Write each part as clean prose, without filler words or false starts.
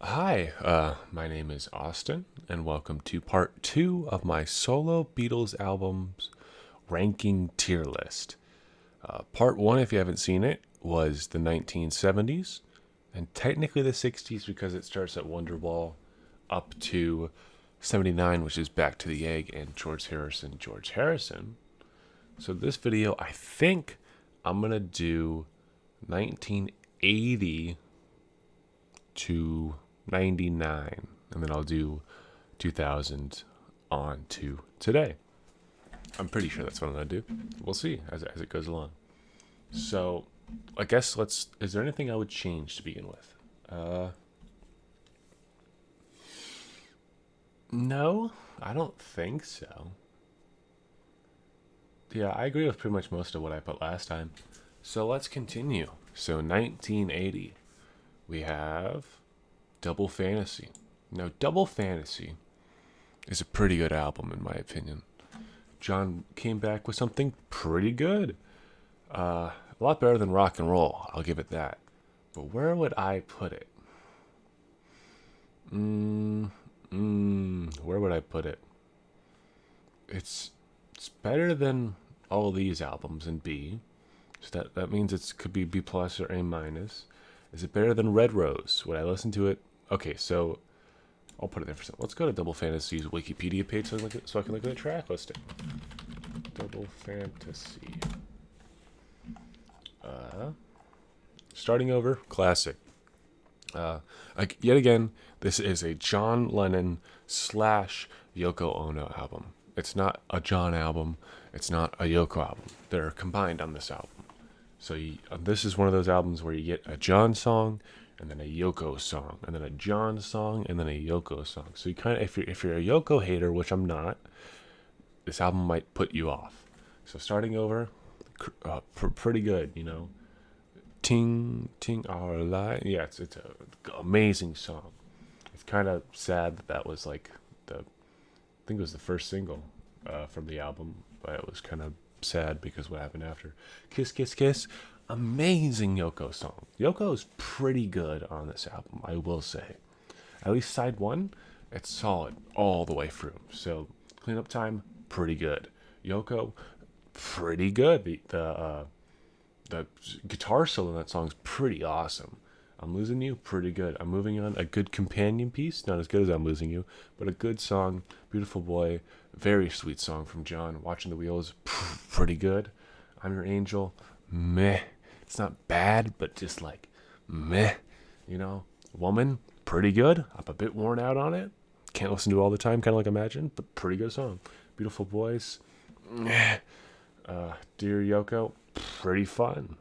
Hi, my name is Austin, and welcome to part two of my solo Beatles albums ranking tier list. Part one, if you haven't seen it, was the 1970s, and technically the 60s because it starts at Wonderwall up to 79, which is Back to the Egg and George Harrison, George Harrison. So this video, I think I'm going to do 1980 to 99, and then I'll do 2000 on to today. I'm pretty sure that's what I'm gonna do. We'll see as it goes along. So I guess is there anything I would change to begin with? No, I don't think so. Yeah, I agree with pretty much most of what I put last time. So let's continue. So 1980, we have Double Fantasy. Now, Double Fantasy is a pretty good album, in my opinion. John came back with something pretty good. A lot better than rock and roll, I'll give it that. But where would I put it? Where would I put it? It's better than all these albums in B. So that means it could be B plus or A minus. Is it better than Red Rose? Would I listen to it? Okay, so I'll put it there for some. Let's go to Double Fantasy's Wikipedia page so I can look at the track listing. Double Fantasy. Starting over, classic. Yet again, this is a John Lennon / Yoko Ono album. It's not a John album. It's not a Yoko album. They're combined on this album. So this is one of those albums where you get a John song and then a Yoko song, and then a John song, and then a Yoko song. So you kind of, if you're a Yoko hater, which I'm not, this album might put you off. So starting over, pretty good, you know. Ting Ting Our Life. Yeah, it's an amazing song. It's kind of sad that was like I think it was the first single from the album, but it was kind of sad because what happened after. Kiss Kiss Kiss, amazing Yoko song. Yoko is pretty good on this album, I will say. At least side one, it's solid all the way through. So cleanup time, pretty good. Yoko, pretty good. The guitar solo in that song is pretty awesome. I'm Losing You, pretty good. I'm Moving On, a good companion piece, not as good as I'm Losing You, but a good song. Beautiful Boy, very sweet song from John. Watching the Wheels, pretty good. I'm Your Angel, meh. It's not bad, but just like meh. You know, Woman, pretty good. I'm a bit worn out on it. Can't listen to it all the time, kind of like Imagine, but pretty good song. Beautiful Boys, meh. Dear Yoko, pretty fun.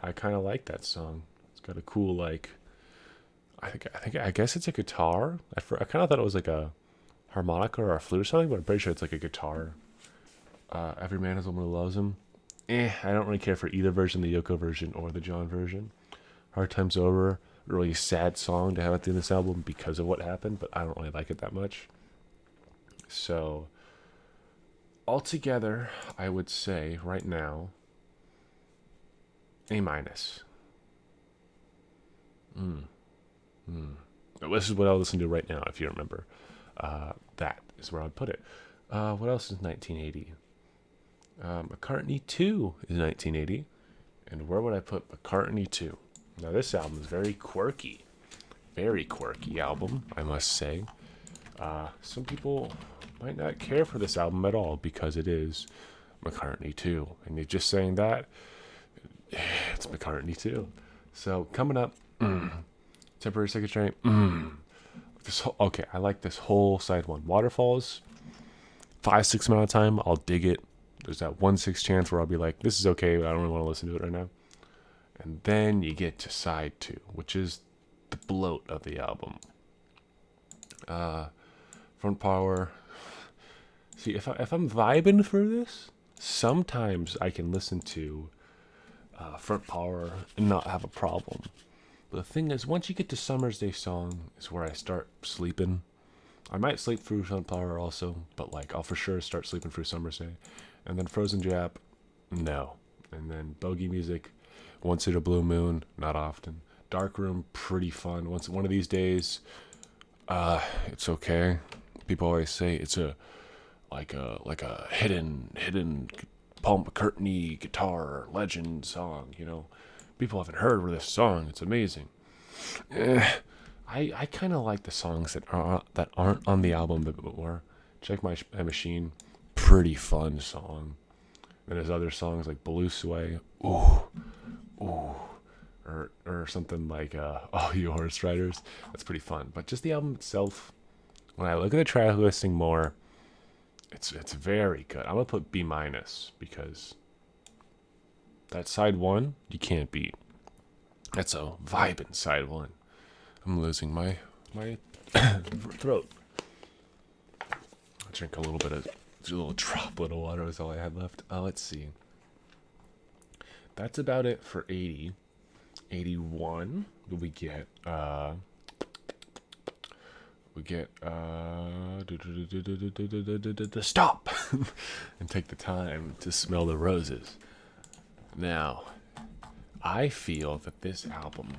I kind of like that song. It's got a cool I guess it's a guitar. I kind of thought it was like a harmonica or a flute or something, but I'm pretty sure it's like a guitar. Every Man Has a Woman Who Loves Him. I don't really care for either version, the Yoko version or the John version. Hard Time's Over, a really sad song to have at the end of this album because of what happened, but I don't really like it that much. So, altogether, I would say right now, A minus. This is what I'll listen to right now, if you remember. That is where I'd put it. What else is 1980? McCartney 2 is 1980. And where would I put McCartney 2? Now, this album is very quirky. Very quirky album, I must say. Some people might not care for this album at all because it is McCartney 2. And you're just saying that, it's McCartney 2. So, coming up, Temporary Secretary, I like this whole side one. Waterfalls, 5-6 amount of time, I'll dig it. There's that 1/6 chance where I'll be like, this is okay, but I don't really want to listen to it right now. And then you get to side 2, which is the bloat of the album. Front Power. See, if I'm vibing through this, sometimes I can listen to Front Power and not have a problem. But the thing is, once you get to Summer's Day Song is where I start sleeping. I might sleep through Front Power also, but like I'll for sure start sleeping through Summer's Day. And then Frozen Jap, no. And then Bogey Music, Once in a Blue Moon, not often. Dark Room, pretty fun. One of these days, It's okay. People always say it's a hidden Paul McCartney guitar legend song. You know, people haven't heard of this song. It's amazing. Eh, I kind of like the songs that aren't on the album a bit more. Check My Machine, pretty fun song. Then there's other songs like Blue Sway, ooh, ooh, or something like All You Horse Riders. That's pretty fun. But just the album itself, when I look at the track listing more, it's very good. I'm gonna put B minus because that side one you can't beat. That's a vibing side one. I'm losing my throat. I'll drink a little droplet of water is all I had left. Let's see. That's about it for 80. 81. We get stop and take the time to smell the roses. Now, I feel that this album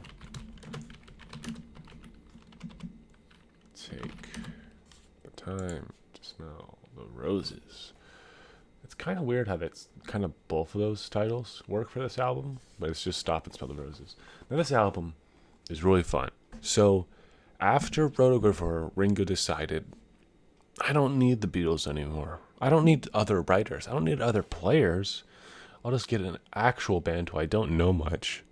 take the time to smell the roses. It's kind of weird how that's kind of both of those titles work for this album, but it's just Stop and Smell the Roses. Now, this album is really fun. So, after Photographer, Ringo decided, I don't need the Beatles anymore. I don't need other writers. I don't need other players. I'll just get an actual band who I don't know much,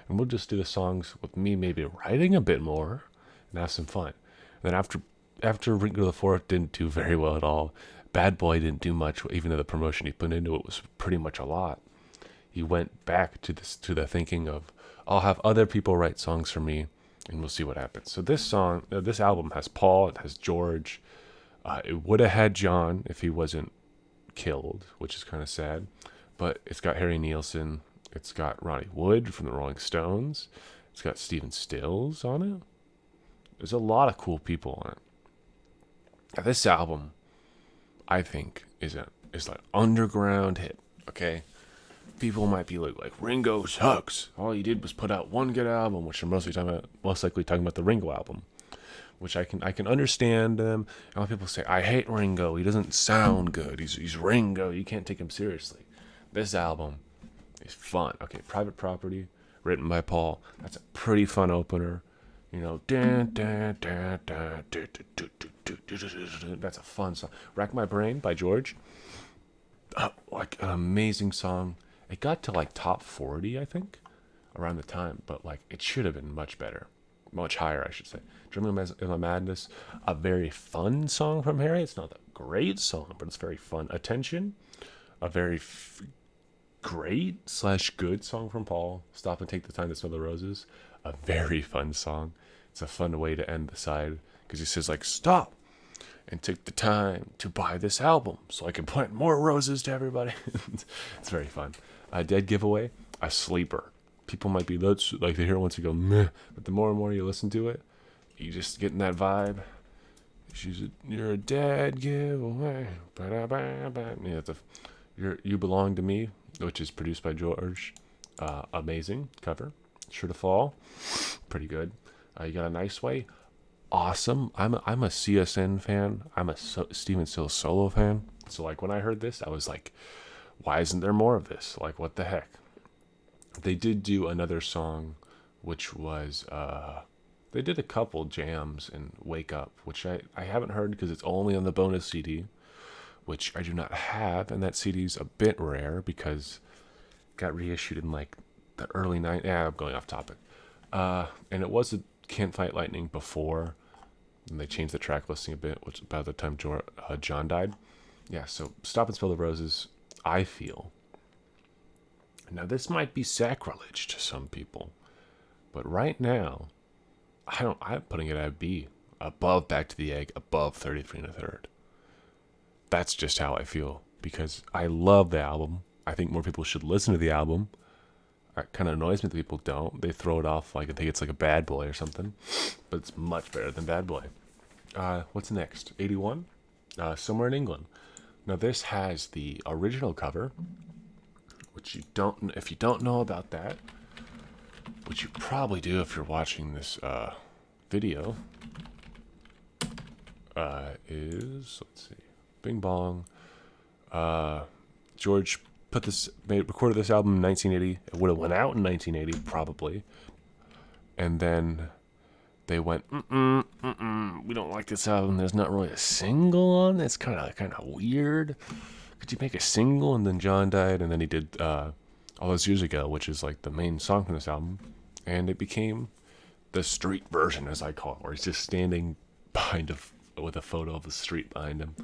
and we'll just do the songs with me maybe writing a bit more and have some fun. And then after Ringo the Fourth didn't do very well at all, Bad Boy didn't do much, even though the promotion he put into it was pretty much a lot. He went back to the thinking of, I'll have other people write songs for me, and we'll see what happens. So this album has Paul, it has George. It would have had John if he wasn't killed, which is kind of sad. But it's got Harry Nilsson. It's got Ronnie Wood from the Rolling Stones. It's got Stephen Stills on it. There's a lot of cool people on it. Now, this album, I think, is like underground hit. Okay, people might be like Ringo sucks. All he did was put out one good album, which they're most likely talking about the Ringo album, which I can understand them. A lot of people say, I hate Ringo. He doesn't sound good. He's Ringo. You can't take him seriously. This album is fun. Okay, Private Property, written by Paul. That's a pretty fun opener. You know, that's a fun song. Rack My Brain by George. Like an amazing song. It got to like top 40, I think, around the time, but like it should have been much better. Much higher, I should say. Dreaming in My Madness, a very fun song from Harry. It's not a great song, but it's very fun. Attention, a very great/good song from Paul. Stop and Take the Time to Smell the Roses, a very fun song. It's a fun way to end the side because he says like, stop and take the time to buy this album so I can plant more roses to everybody. It's very fun. Dead Giveaway, a sleeper. People might be like they hear it once you go meh, but the more and more you listen to it, you just get in that vibe. You're a dead giveaway. Yeah, You Belong to Me, which is produced by George. Amazing cover. Sure to Fall, pretty good. You Got a Nice Way, awesome. I'm a CSN fan. I'm a Stephen Stills solo fan. So like when I heard this, I was like, why isn't there more of this? Like what the heck? They did do another song, which was they did a couple jams in Wake Up, which I haven't heard because it's only on the bonus CD, which I do not have, and that CD's a bit rare because it got reissued in like the early 90s. Yeah, I'm going off topic. And it was a Can't Fight Lightning before, and they changed the track listing a bit, which about the time John died. Yeah, so Stop and Smell the Roses, I feel. Now, this might be sacrilege to some people, but right now, I'm putting it at B, above Back to the Egg, above 33 1/3. That's just how I feel, because I love the album. I think more people should listen to the album. It kind of annoys me that people don't. They throw it off like I think it's like a Bad Boy or something, but it's much better than Bad Boy. What's next? 81? Somewhere in England. Now, this has the original cover, which if you don't know about that, which you probably do if you're watching this video, is, let's see, Bing Bong. George recorded this album in 1980. It would have went out in 1980 probably, and then they went, we don't like this album. There's not really a single on it. It's kind of weird. Could you make a single? And then John died, and then he did All Those Years Ago, which is like the main song from this album, and it became the street version, as I call it, where he's just standing with a photo of the street behind him.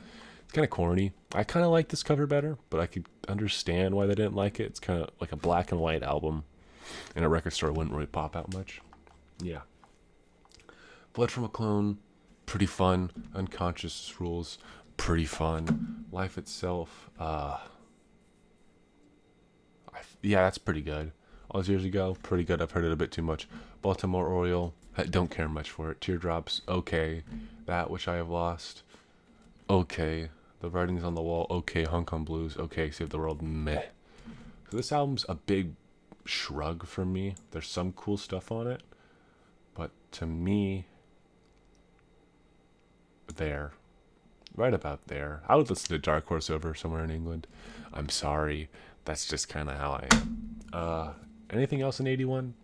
It's kind of corny. I kind of like this cover better, but I could understand why they didn't like it. It's kind of like a black and white album, and a record store wouldn't really pop out much. Yeah. Blood from a Clone, pretty fun. Unconscious Rules, pretty fun. Life Itself, yeah, that's pretty good. All Those Years Ago, pretty good. I've heard it a bit too much. Baltimore Oriole, I don't care much for it. Teardrops, okay. That Which I Have Lost, okay. The Writings on the Wall, okay. Hong Kong Blues, okay. Save the World, meh. So this album's a big shrug for me. There's some cool stuff on it, but to me, right about there. I would listen to Dark Horse over Somewhere in England. I'm sorry. That's just kind of how I am. Anything else in 81?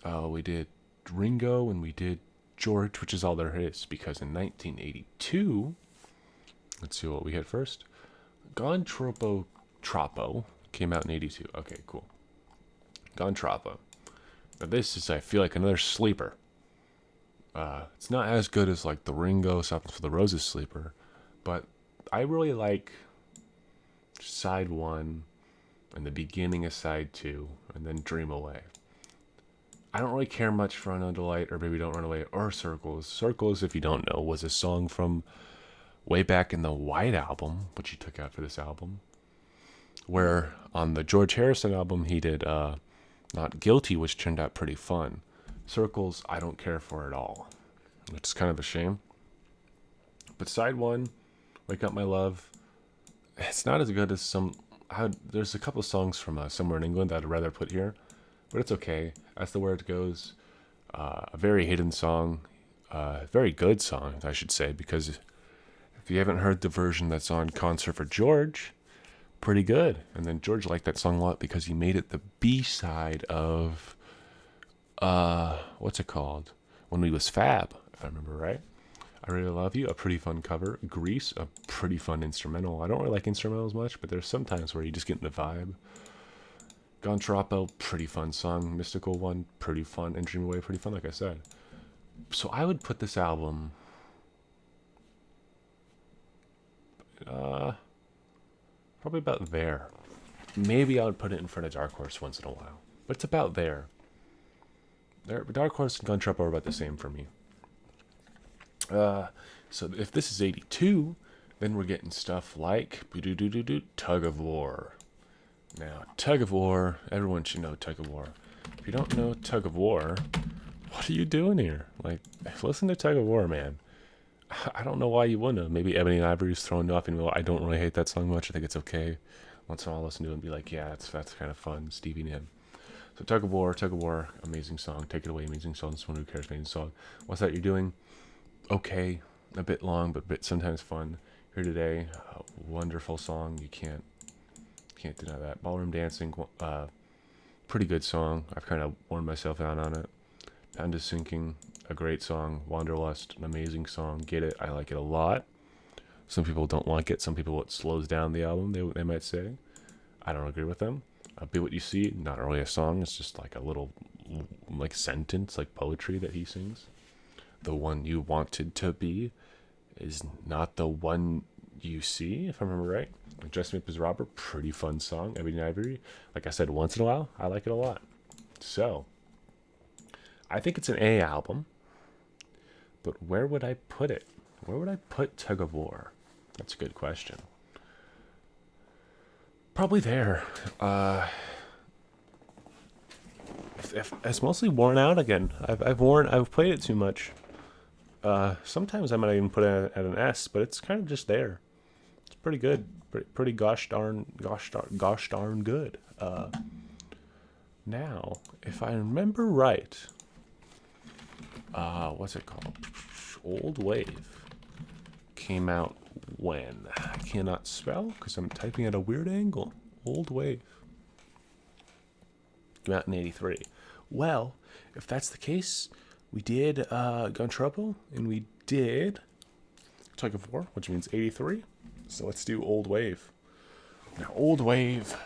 We did Ringo and we did George, which is all there is, because in 1982, let's see what we hit first. Gone Troppo came out in 82. Okay, cool. Gone Troppo. Now this is, I feel like, another sleeper. It's not as good as like the Ringo Something for the Roses sleeper, but I really like side 1 and the beginning of side 2 and then Dream Away. I don't really care much for Unknown Delight or Baby Don't Run Away or Circles. Circles, if you don't know, was a song from way back in the White Album, which he took out for this album, where on the George Harrison album he did Not Guilty, which turned out pretty fun. Circles, I don't care for at all, which is kind of a shame. But side 1, Wake Up My Love, it's not as good as some. There's a couple of songs from Somewhere in England that I'd rather put here, but it's okay. That's the Where It Goes. A very hidden song, very good song, I should say, because if you haven't heard the version that's on Concert for George, pretty good. And then George liked that song a lot because he made it the B-side of what's it called? When We Was Fab, if I remember right. I Really Love You, a pretty fun cover. Grease, a pretty fun instrumental. I don't really like instrumentals much, but there's some times where you just get in the vibe. Gone Troppo, pretty fun song. Mystical One, pretty fun. And Dream Away, pretty fun, like I said. So I would put this album probably about there. Maybe I would put it in front of Dark Horse once in a while, but it's about there. Dark Horse and Gone Troppo are about the same for me. So if this is 82, then we're getting stuff like Tug of War. Now, Tug of War, everyone should know Tug of War. If you don't know Tug of War, what are you doing here? Like, listen to Tug of War, man. I don't know why you wouldn't have. Maybe Ebony and Ivory's throwing you off, and I don't really hate that song much. I think it's okay. Once in a while, I'll listen to it and be like, yeah, that's kind of fun, Stevie and him. So Tug of War, amazing song. Take It Away, amazing song. Someone Who Cares, amazing song. What's That You're Doing? Okay, a bit long, but sometimes fun. Here Today, wonderful song. You can't deny that. Ballroom Dancing, pretty good song. I've kind of worn myself out on it. Pound is Sinking, a great song. Wanderlust, an amazing song. Get It, I like it a lot. Some people don't like it. Some people, it slows down the album, they might say. I don't agree with them. Be What You See, not really a song. It's just like a little like sentence, like poetry that he sings. The One You Wanted to Be is not the one you see, if I remember right. Dress Me Up as Robert, pretty fun song. Ebony and Ivory, like I said, once in a while, I like it a lot. So, I think it's an A album, but where would I put it? Where would I put Tug of War? That's a good question. Probably there. If it's mostly worn out again. I've played it too much. Sometimes I might even put it at an S, but it's kind of just there. It's pretty good. Pretty gosh darn good. Now, if I remember right, what's it called? Old Wave. came out when? I cannot spell because I'm typing at a weird angle. Old Wave. Came out in 83. Well, if that's the case, we did Gun Trouble, and we did Tug of War, which means 83. So let's do Old Wave. Now, Old Wave,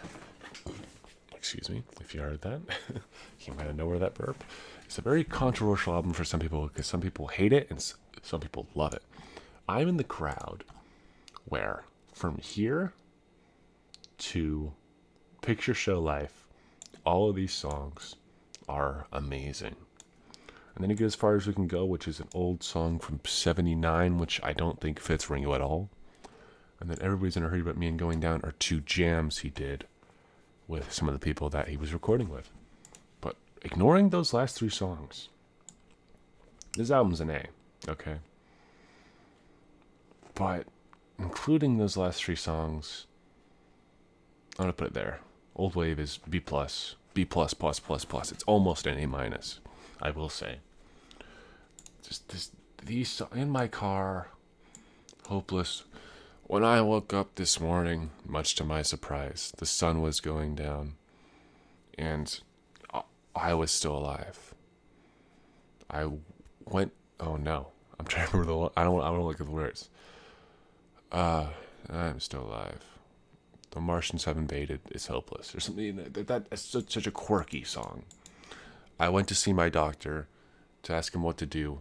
excuse me if you heard that, came out of nowhere, that burp. It's a very controversial album for some people because some people hate it and some people love it. I'm in the crowd where from here to Picture Show Life, all of these songs are amazing. And then you get as far as we can go, which is an old song from 79, which I don't think fits Ringo at all. And then Everybody's in a Hurry But Me and Going Down are two jams he did with some of the people that he was recording with. But ignoring those last three songs, this album's an A, okay? But including those last three songs, I'm going to put it there. Old Wave is B+, B++++. It's almost an A-, I will say. Just these in my car, hopeless. When I woke up this morning, much to my surprise, the sun was going down, and I was still alive. I went. Oh no! I'm trying to remember I don't want to look at the lyrics. I'm still alive. The Martians have invaded. It's hopeless, or something. That's such a quirky song. I went to see my doctor to ask him what to do,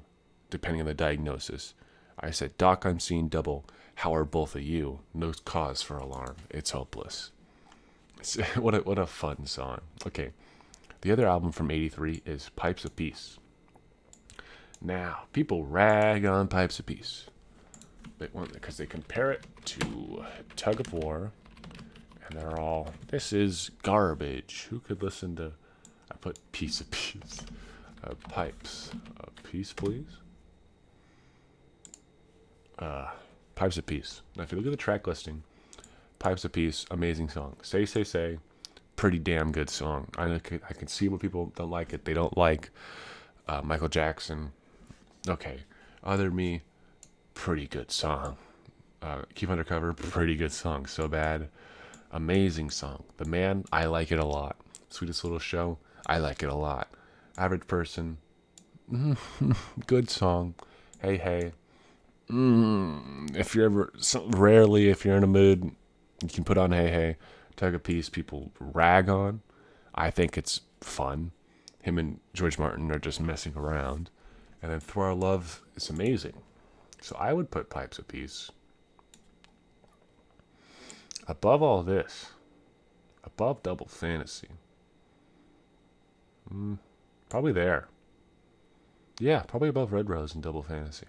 depending on the diagnosis. I said, "Doc, I'm seeing double. How are both of you? No cause for alarm. It's hopeless." What a fun song. Okay, the other album from '83 is Pipes of Peace. Now, people rag on Pipes of Peace because they compare it to Tug of War, and they're all, this is garbage. Who could listen to? I put Piece of Peace. Pipes of Peace, please. Pipes of Peace. Now, if you look at the track listing, Pipes of Peace, amazing song. Say, pretty damn good song. I can see what people don't like it. They don't like Michael Jackson. Okay. Other Me, pretty good song. Keep Undercover, pretty good song. So Bad, amazing song. The Man, I like it a lot. Sweetest Little Show, I like it a lot. Average Person, good song. Hey Hey. If you're ever, rarely, if you're in a mood, you can put on Hey Hey. Tug of Peace, people rag on. I think it's fun. Him and George Martin are just messing around. And then Through Our Love is amazing. So I would put Pipes of Peace above all this, above Double Fantasy. Probably there. Yeah, probably above Red Rose and Double Fantasy.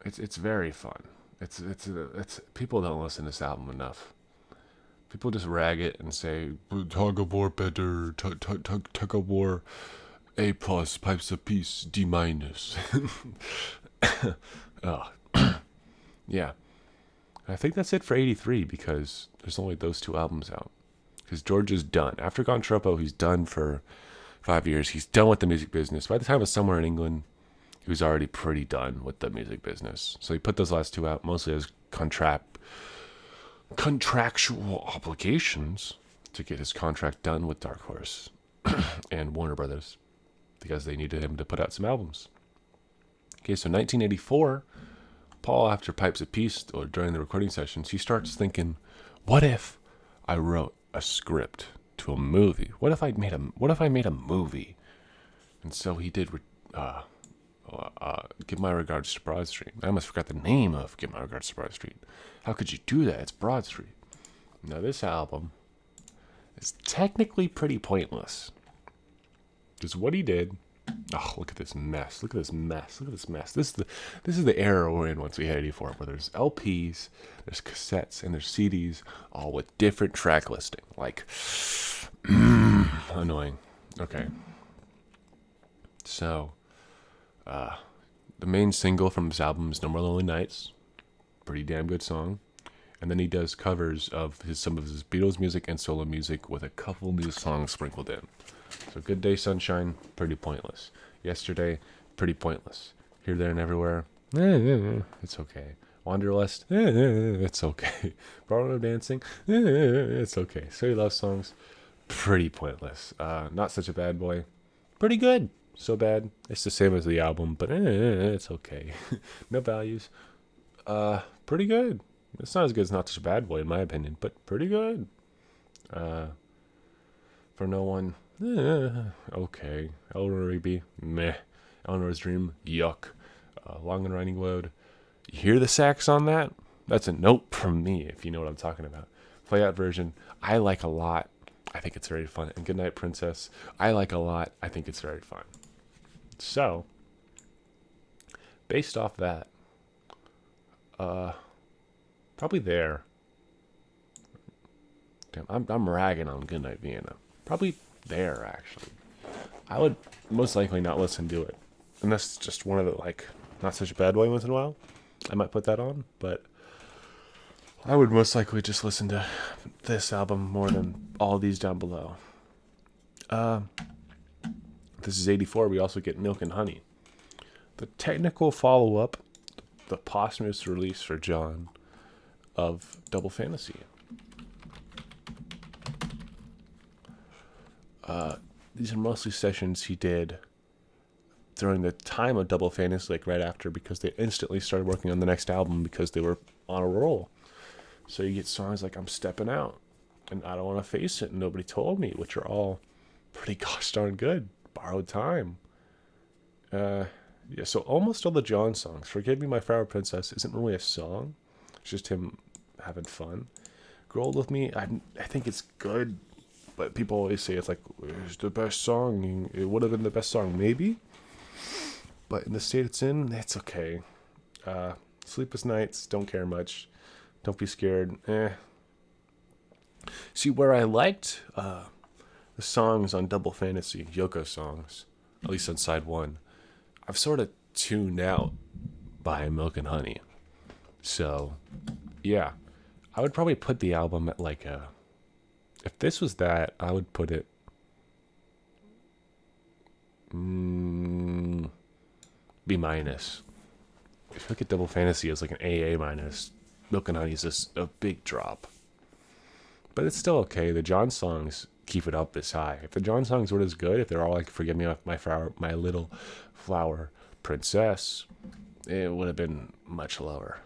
It's very fun. It's people don't listen to this album enough. People just rag it and say Tug of War better, Tug of War A+, Pipes of Peace D-. Oh. Yeah. I think that's it for 83 because there's only those two albums out. Because George is done. After Gone Troppo, he's done for 5 years. He's done with the music business. By the time of Somewhere in England, he was already pretty done with the music business. So he put those last two out mostly as contractual obligations to get his contract done with Dark Horse and Warner Brothers because they needed him to put out some albums. Okay, so 1984, Paul, after Pipes of Peace, or during the recording sessions, he starts thinking, what if I wrote a script to a movie? What if I made a movie? And so he did Give My Regards to Broad Street. I almost forgot the name of Give My Regards to Broad Street. How could you do that? It's Broad Street. Now this album is technically pretty pointless. Because what he did, look at this mess. Look at this mess. Look at this mess. This is the era we're in once we hit 84, where there's LPs, there's cassettes, and there's CDs, all with different track listing. Like, annoying. Okay. So, the main single from this album is No More Lonely Nights. Pretty damn good song. And then he does covers of some of his Beatles music and solo music with a couple new songs sprinkled in. So Good Day Sunshine, pretty pointless. Yesterday, pretty pointless. Here, There, and Everywhere, It's okay. Wanderlust, it's okay. Barrow Dancing, it's okay. So You Love Songs, pretty pointless. Not Such a Bad Boy, pretty good. So bad, it's the same as the album, but it's okay. No Values, pretty good. It's not as good as Not Such a Bad Boy in my opinion, but pretty good. Uh, for No One, okay. Eleanor Rigby, meh. Eleanor's Dream, yuck. Long and Winding Road, you hear the sax on that? That's a note from me, if you know what I'm talking about. Play Out version, I like a lot. I think it's very fun. And Goodnight Princess, I like a lot. I think it's very fun. So, based off that, probably there. Damn, I'm ragging on Goodnight Vienna. Probably there, actually. I would most likely not listen to it. And that's just one of the, like, Not Such a Bad Boy once in a while. I might put that on, but I would most likely just listen to this album more than all these down below. This is 84. We also get Milk and Honey. The technical follow-up, the posthumous release for John of Double Fantasy. These are mostly sessions he did during the time of Double Fantasy, like right after, because they instantly started working on the next album because they were on a roll. So you get songs like I'm Stepping Out and I Don't Want to Face It and Nobody Told Me, which are all pretty gosh darn good. Borrowed Time. Yeah, so almost all the John songs. Forgive Me, My Flower Princess isn't really a song. It's just him having fun. Grow Old With Me, I think it's good, but people always say it's like, it's the best song. It would have been the best song, maybe. But in the state it's in, it's okay. Sleepless Nights, don't care much. Don't Be Scared, See, where I liked the songs on Double Fantasy, Yoko songs, at least on side one, I've sort of tuned out by Milk and Honey. So, yeah. I would probably put the album at like a... If this was that, I would put it... B minus. If you look at Double Fantasy as like an AA minus, Milk and Honey is just a big drop. But it's still okay. The John songs keep it up this high. If the John songs weren't as good, if they're all like Forgive Me, My Little Flower Princess, it would have been much lower.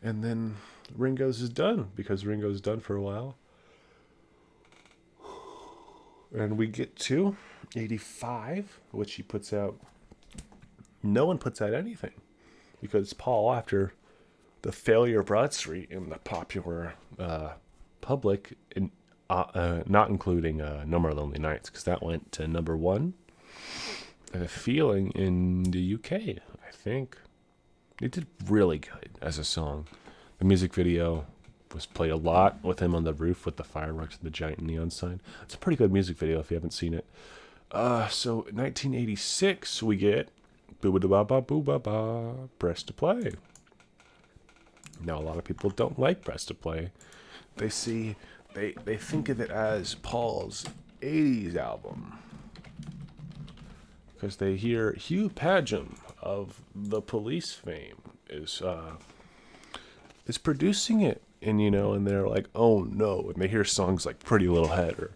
And then Ringo's is done, because Ringo's done for a while. And we get to 85, which he puts out. No one puts out anything, because Paul, after the failure of Broad Street in the popular public, not including No More Lonely Nights, because that went to number one, I have a feeling, in the UK, I think. It did really good as a song. The music video was played a lot with him on the roof with the fireworks and the giant neon sign. It's a pretty good music video if you haven't seen it. So 1986 we get Boo-ba-da-ba-ba, Press to Play. Now a lot of people don't like Press to Play. They think of it as Paul's 80's album, because they hear Hugh Padgham of The Police fame is producing it, and and they're like, oh no, and they hear songs like Pretty Little Head or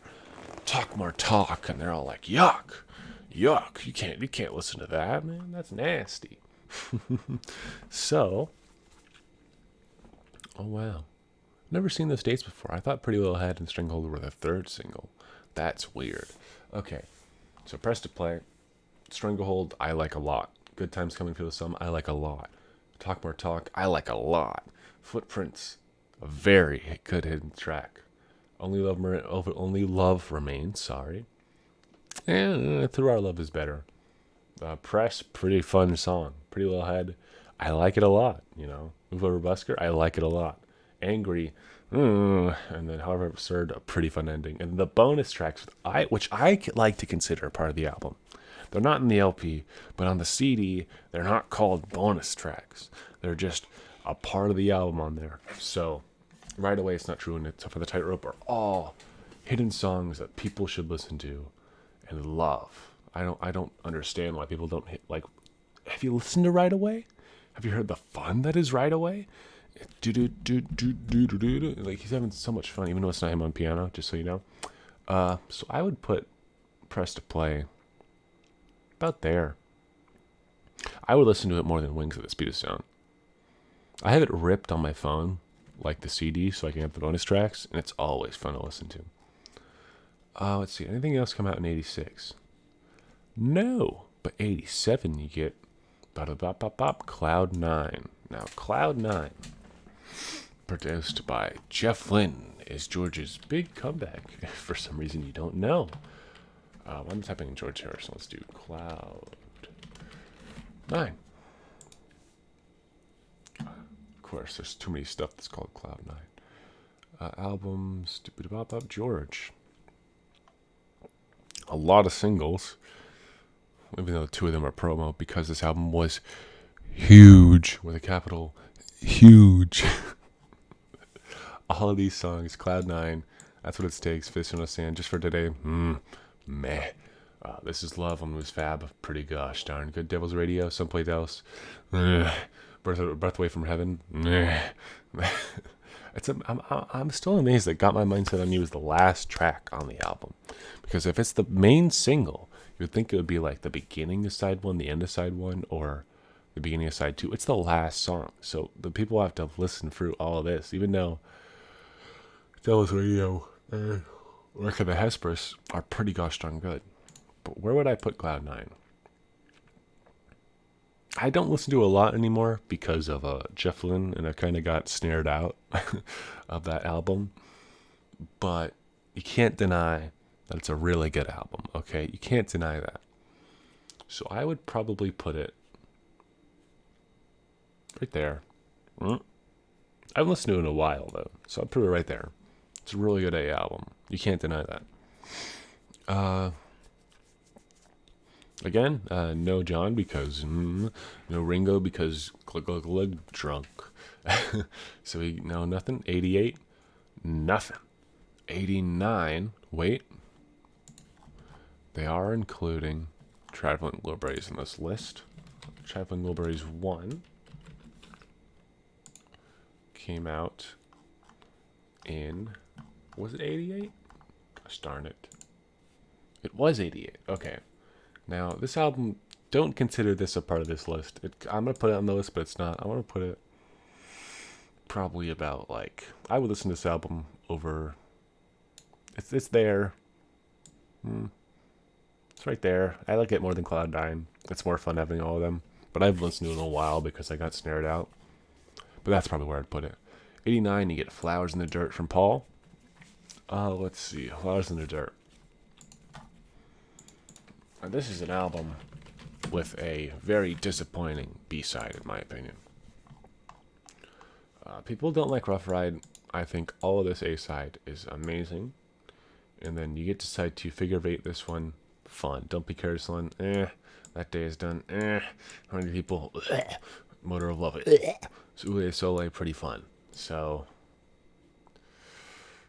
Talk More Talk, and they're all like, yuck, you can't listen to that, man, that's nasty. So, oh wow, never seen those dates before. I thought Pretty Little Head and Stringholder were the third single. That's weird. Okay, so Press to Play, Stranglehold, I like a lot. Good Times Coming for the Sum, I like a lot. Talk More Talk, I like a lot. Footprints, a very good hidden track. Only Love Remains, sorry. And Through Our Love is better. Press, pretty fun song. Pretty Little Head, I like it a lot, Move Over Busker, I like it a lot. Angry, and then However Absurd, a pretty fun ending. And the bonus tracks, which I like to consider part of the album. They're not in the LP, but on the CD, they're not called bonus tracks. They're just a part of the album on there. So, Right Away, It's Not True, and It's For the Tightrope are all hidden songs that people should listen to and love. I don't understand why people don't hit, like, have you listened to Right Away? Have you heard the fun that is Right Away? Do do do do do do do. Like he's having so much fun, even though it's not him on piano. Just so you know. So I would put Press to Play about there. I would listen to it more than Wings at the Speed of Sound. I have it ripped on my phone, like the CD, so I can have the bonus tracks, and it's always fun to listen to. Let's see, anything else come out in 86? No, but 87 you get Cloud 9. Now, Cloud 9, produced by Jeff Lynne, is George's big comeback. For some reason you don't know. I'm typing in George Harrison. Let's do Cloud 9. Of course, there's too many stuff that's called Cloud 9. Albums, George. A lot of singles, even though 2 of them are promo, because this album was huge, with a capital huge. All of these songs, Cloud 9, That's What It Takes, Fist in the Sand, Just for Today, meh. This Is Love, On Moves Fab, pretty gosh darn good. Devil's Radio, Someplace Else, Breath Away from Heaven, I'm still amazed that Got My Mindset on You is the last track on the album, because if it's the main single, you would think it would be like the beginning of side 1, the end of side 1, or the beginning of side 2. It's the last song, so the people have to listen through all of this, even though Devil's Radio and Wreck of the Hesperus are pretty gosh darn good. But where would I put Cloud 9? I don't listen to a lot anymore because of Jeff Lynne, and I kind of got snared out of that album. But you can't deny that it's a really good album, okay? You can't deny that. So I would probably put it right there. I haven't listened to it in a while, though, so I'll put it right there. It's a really good album. You can't deny that. Again, no John because no Ringo because drunk. So no nothing. 88, nothing. 89. Wait, they are including Traveling Wilburys in this list. Traveling Wilburys 1 came out in, was it 88? Gosh darn it. It was 88. Okay. Now, this album, don't consider this a part of this list. I'm going to put it on the list, but it's not. I want to put it probably about, like, I would listen to this album over, it's there. It's right there. I like it more than Cloud 9. It's more fun having all of them. But I haven't listened to it in a while because I got snared out. But that's probably where I'd put it. 89, you get Flowers in the Dirt from Paul. Let's see. Flowers in the Dirt. This is an album with a very disappointing B-side, in my opinion. People don't like Rough Ride. I think all of this A-side is amazing. And then you get to side 2, Figure of 8, this one, fun. Don't Be Careless one, That Day Is Done, How Many People, Motor of Love, Ule Sole, pretty fun. So,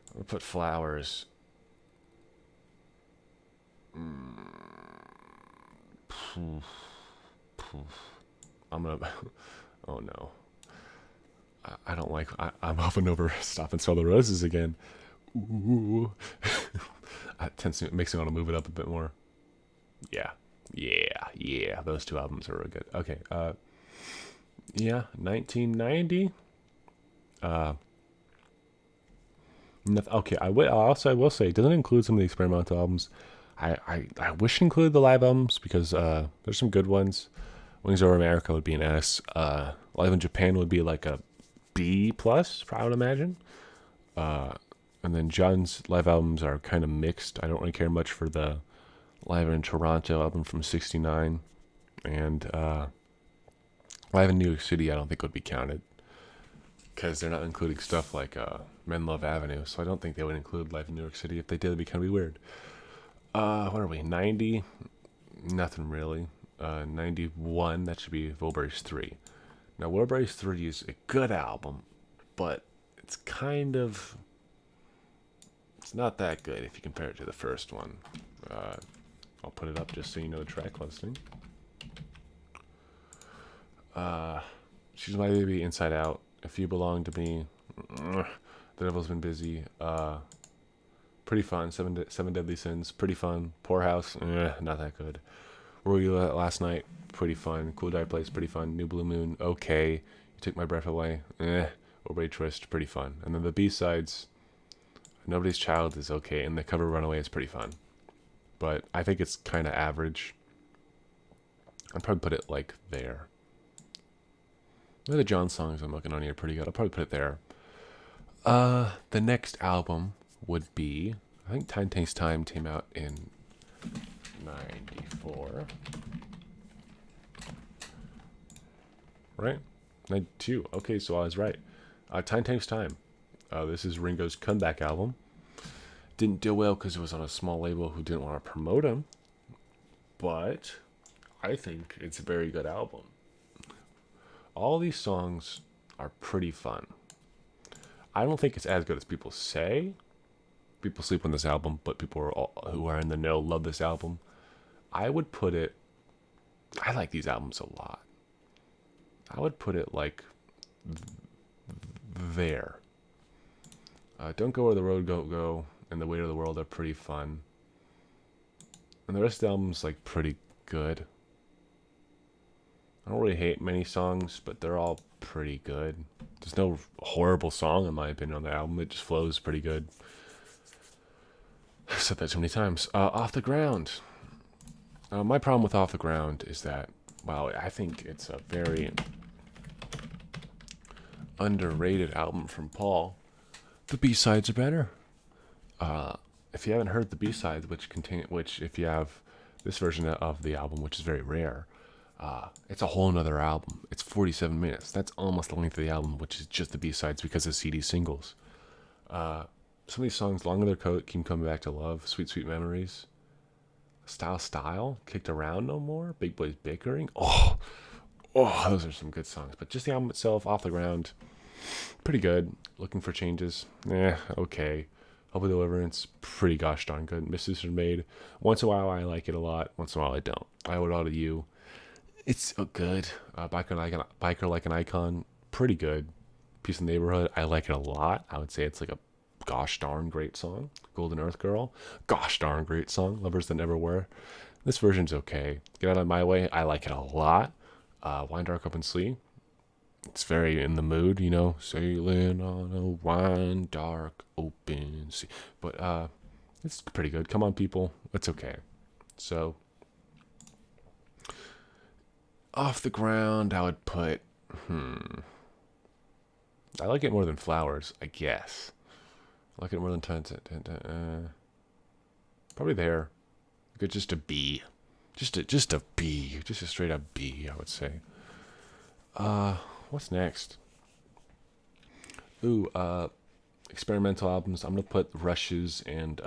I'm going to put Flowers. I'm gonna. Oh no. I don't like. I'm hopping over Stop and Smell the Roses again. Ooh. It makes me want to move it up a bit more. Yeah. Those 2 albums are really good. Okay. Yeah. 1990. Okay. I will say it doesn't include some of the experimental albums. I wish it included the live albums because there's some good ones. Wings Over America would be an S. Live in Japan would be like a B+, I would imagine. And then John's live albums are kind of mixed. I don't really care much for the Live in Toronto album from '69. And Live in New York City I don't think would be counted because they're not including stuff like Men Love Avenue. So I don't think they would include Live in New York City. If they did, it'd be kind of weird. What are we? 90? Nothing really. 91, that should be Wilburys 3. Now, Wilburys 3 is a good album, but it's kind of, it's not that good if you compare it to the first one. I'll put it up just so you know the track listing. She's My Baby, Inside Out, If You Belong to Me, The Devil's Been Busy, pretty fun. Seven Deadly Sins, pretty fun. Poorhouse, not that good. Where Were You Last Night, pretty fun. Cool Dark Place, pretty fun. New Blue Moon, okay. You Took My Breath Away, Overway Twist, pretty fun. And then the B-sides, Nobody's Child is okay, and the cover Runaway is pretty fun. But I think it's kind of average. I'd probably put it like there. The John songs I'm looking on here are pretty good. I'll probably put it there. The next album would be, I think Time Takes Time came out in 94. Right? 92. Okay, so I was right. Time Takes Time. This is Ringo's comeback album. Didn't do well because it was on a small label who didn't want to promote him. But I think it's a very good album. All these songs are pretty fun. I don't think it's as good as people say. People sleep on this album, but people who are in the know love this album. I would put it... I like these albums a lot. I would put it like there. Don't Go Where the Road Go and The Weight of the World are pretty fun. And the rest of the album's like pretty good. I don't really hate many songs, but they're all pretty good. There's no horrible song, in my opinion, on the album. It just flows pretty good. I've said that too many times. Off the Ground. My problem with Off the Ground is that, well, I think it's a very underrated album from Paul. The B-sides are better. If you haven't heard the B-sides, which if you have this version of the album, which is very rare, it's a whole nother album. It's 47 minutes. That's almost the length of the album, which is just the B-sides because of CD singles. Some of these songs, Long Leather Coat, Keep Coming Back to Love, Sweet Sweet Memories, Style, Kicked Around No More, Big Boys Bickering. Oh, those are some good songs. But just the album itself, Off the Ground, pretty good. Looking for Changes, okay. Hope of Deliverance, pretty gosh darn good. Misses Are Made, once in a while I like it a lot, once in a while I don't. I Owe It All to You, it's good. Biker Like an Icon, pretty good. Peace in the Neighborhood, I like it a lot. I would say it's like a gosh darn great song. Golden Earth Girl, gosh darn great song. Lovers That Never Were, this version's okay. Get Out of My Way, I like it a lot. Wine Dark Open Sea, it's very in the mood, you know, sailing on a wine dark open sea. But it's pretty good. Come On People, it's okay. So Off the Ground, I would put I like it more than Flowers, I guess. I like it more than probably there. Like just a B. Just a B. Just a straight up B, I would say. What's next? Experimental albums. I'm gonna put Rushes and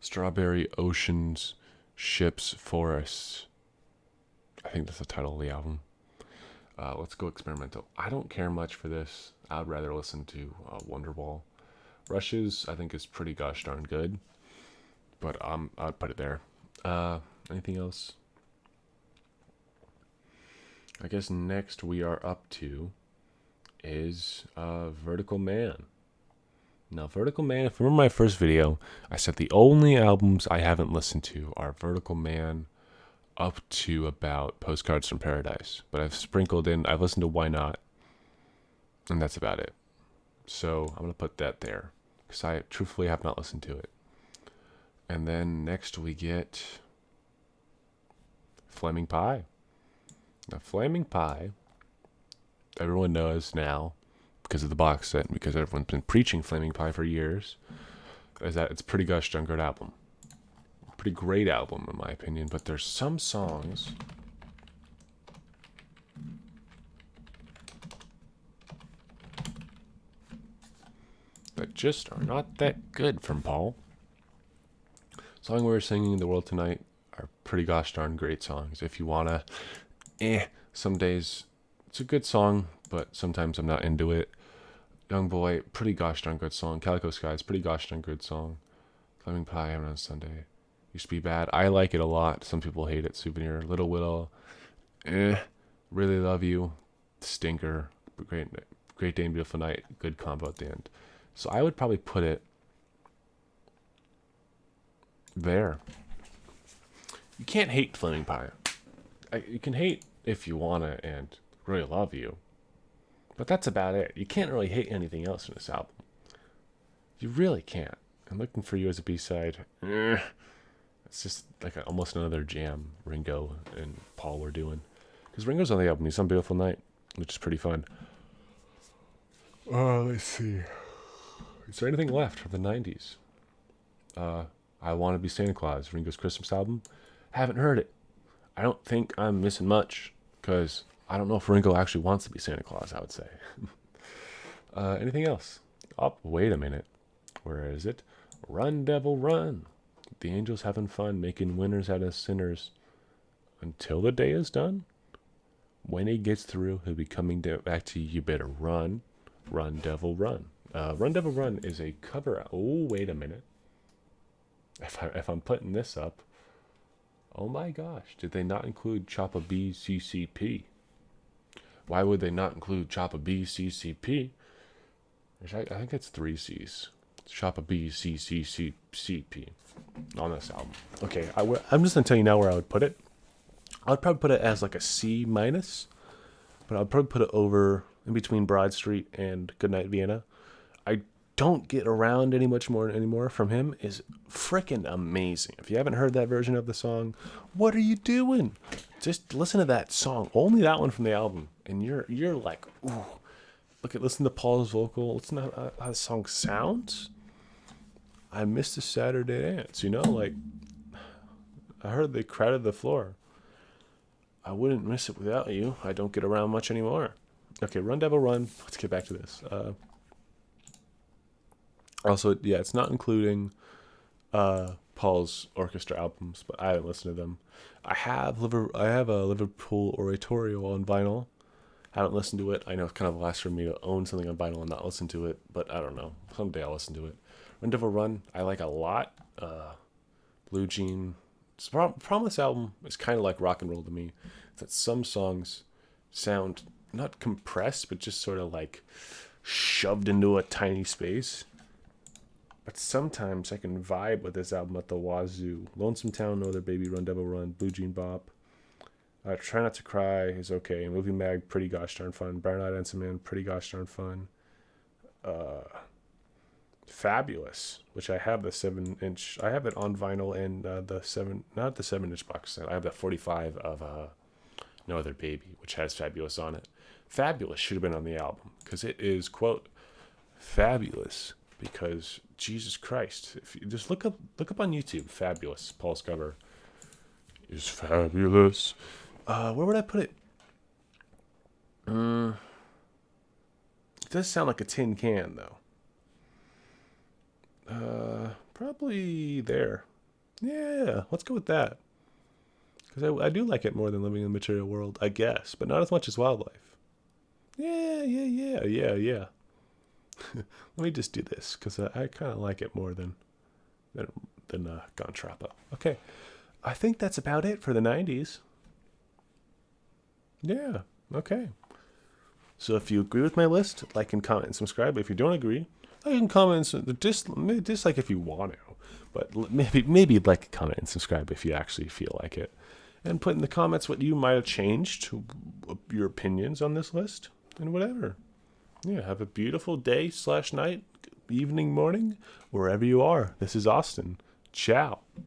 Strawberry Oceans, Ships, Forests. I think that's the title of the album. Let's go experimental. I don't care much for this. I'd rather listen to Wonderwall. Rushes, I think, is pretty gosh darn good. But I'd put it there. Anything else? I guess next we are up to is Vertical Man. Now, Vertical Man, if you remember my first video, I said the only albums I haven't listened to are Vertical Man up to about Postcards from Paradise. But I've listened to Why Not, and that's about it. So I'm going to put that there, because I truthfully have not listened to it. And then next we get Flaming Pie. Now, Flaming Pie, everyone knows now, because of the box set, because everyone's been preaching Flaming Pie for years, is that it's a pretty gosh darn good album. Pretty great album, in my opinion, but there's some songs that just are not that good from Paul. Song We Were Singing, The World Tonight, are pretty gosh darn great songs. If you wanna, some days it's a good song, but sometimes I'm not into it. Young Boy, pretty gosh darn good song. Calico Skies, pretty gosh darn good song. Flaming Pie, Heaven on Sunday, Used to Be Bad, I like it a lot. Some people hate it. Souvenir, Little Willow, Really Love You, Stinker, Great Day and Beautiful Night, good combo at the end. So I would probably put it there. You can't hate Flaming Pie. You can hate if you wanna and really love you, but that's about it. You can't really hate anything else in this album. You really can't. I'm Looking for You as a B-side. It's just like almost another jam Ringo and Paul were doing. Because Ringo's on the album. He's on Beautiful Night, which is pretty fun. Let's see. Is there anything left from the 90s? I Want to Be Santa Claus, Ringo's Christmas album. Haven't heard it. I don't think I'm missing much, because I don't know if Ringo actually wants to be Santa Claus, I would say. Anything else? Oh, wait a minute. Where is it? Run, Devil, Run. The angels having fun, making winners out of sinners. Until the day is done. When he gets through, he'll be coming back to you. You better run. Run, Devil, Run. Run, Devil, Run is a cover. Oh, wait a minute. If I'm putting this up, oh my gosh, did they not include Choppa BCCP? Why would they not include Choppa BCCP? I think it's 3 C's. Choppa BCCP on this album. Okay, I'm just going to tell you now where I would put it. I would probably put it as like a C minus, but I'd probably put it over in between Broad Street and Goodnight Vienna. I don't get around any much more anymore from him is freaking amazing. If you haven't heard that version of the song, what are you doing? Just listen to that song, only that one from the album, and you're like, ooh. Listen to Paul's vocal. Listen to how the song sounds. I missed a Saturday dance, like I heard they crowded the floor. I wouldn't miss it without you. I don't get around much anymore. Okay, Run Devil Run. Let's get back to this. Also, yeah, it's not including Paul's orchestra albums, but I haven't listened to them. I have a Liverpool Oratorio on vinyl. I haven't listened to it. I know it's kind of last for me to own something on vinyl and not listen to it, but I don't know. Someday I'll listen to it. Run Devil Run, I like a lot. Blue Jean. The problem with this album is kind of like rock and roll to me. It's that some songs sound not compressed, but just sort of like shoved into a tiny space. But sometimes I can vibe with this album at the wazoo. Lonesome Town, No Other Baby, Run Devil Run, Blue Jean Bop. Try Not to Cry is okay. Movie Mag, pretty gosh darn fun. Brown Eyed Ensign Man, pretty gosh darn fun. Fabulous, which I have the 7-inch. I have it on vinyl and not the 7-inch box set. I have the 45 of No Other Baby, which has Fabulous on it. Fabulous should have been on the album because it is, quote, fabulous. Because Jesus Christ, if you just look up on YouTube, Fabulous, Paul's cover is fabulous. Where would I put it? It does sound like a tin can, though. Probably there. Yeah, let's go with that. Because I do like it more than Living in the Material World, I guess, but not as much as Wildlife. Yeah. Let me just do this, because I kind of like it more than Gontrappa. Okay, I think that's about it for the 90s. Yeah, okay. So if you agree with my list, like and comment and subscribe. If you don't agree, like and comment and dislike if you want to. But maybe like and comment and subscribe if you actually feel like it. And put in the comments what you might have changed, your opinions on this list, and whatever. Yeah, have a beautiful day / night, evening, morning, wherever you are. This is Austin. Ciao.